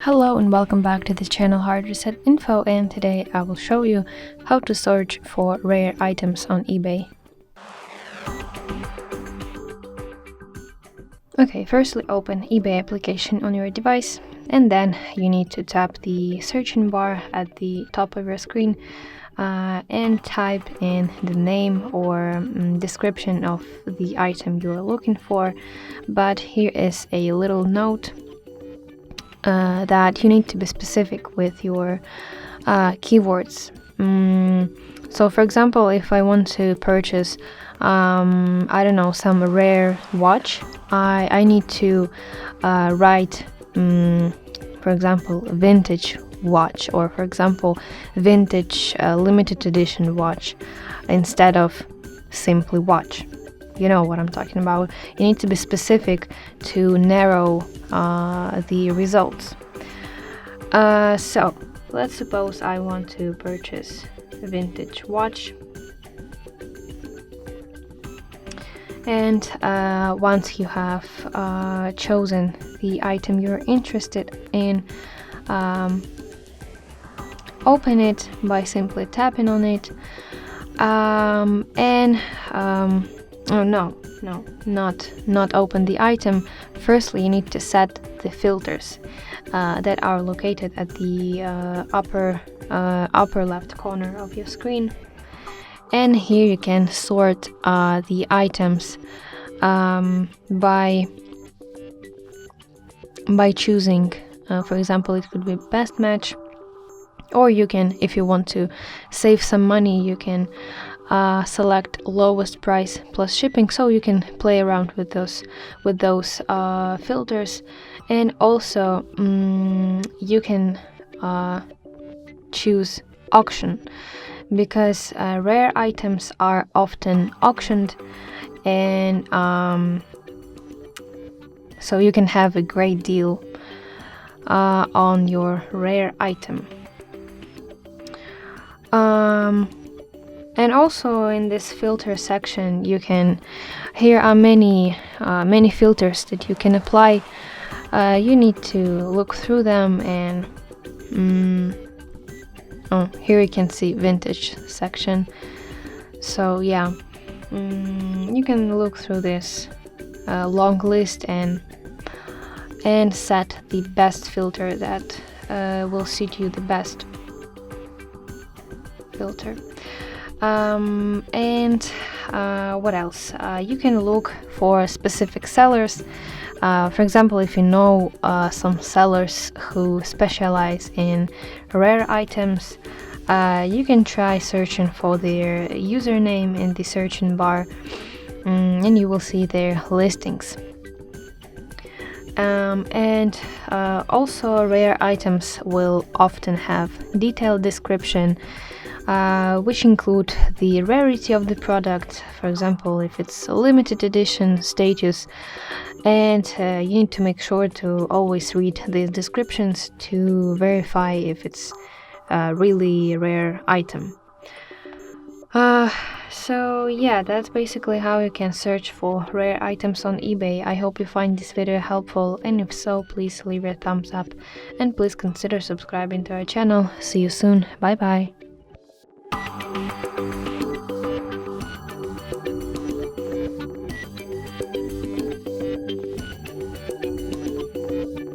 Hello and welcome back to the channel HardReset.Info, and today I will show you how to search for rare items on eBay. Okay, firstly open eBay application on your device, and then you need to tap the searching bar at the top of your screen and type in the name or description of the item you are looking for. But here is a little note that you need to be specific with your keywords. So for example, if I want to purchase I don't know, some rare watch, I need to write for example vintage watch, or for example vintage limited edition watch, instead of simply watch. You know what I'm talking about. You need to be specific to narrow the results. So let's suppose I want to purchase a vintage watch, and once you have chosen the item you're interested in, open it by simply tapping on it, oh no, not open the item. Firstly, you need to set the filters that are located at the upper left corner of your screen. And here you can sort the items by choosing, for example, it could be best match, or you can, if you want to save some money, you can select lowest price plus shipping. So you can play around with those filters. And also you can choose auction, because rare items are often auctioned, and so you can have a great deal on your rare item. And also in this filter section, here are many filters that you can apply. You need to look through them, and here you can see vintage section. So yeah, you can look through this long list and set the best filter that will suit you the best filter. What else? You can look for specific sellers. For example, if you know some sellers who specialize in rare items, you can try searching for their username in the searching bar, and you will see their listings. Also rare items will often have detailed description, which include the rarity of the product, for example, if it's a limited edition status, and you need to make sure to always read these descriptions to verify if it's a really rare item. So yeah, that's basically how you can search for rare items on eBay. I hope you find this video helpful, and if so, please leave a thumbs up and please consider subscribing to our channel. See you soon. Bye bye.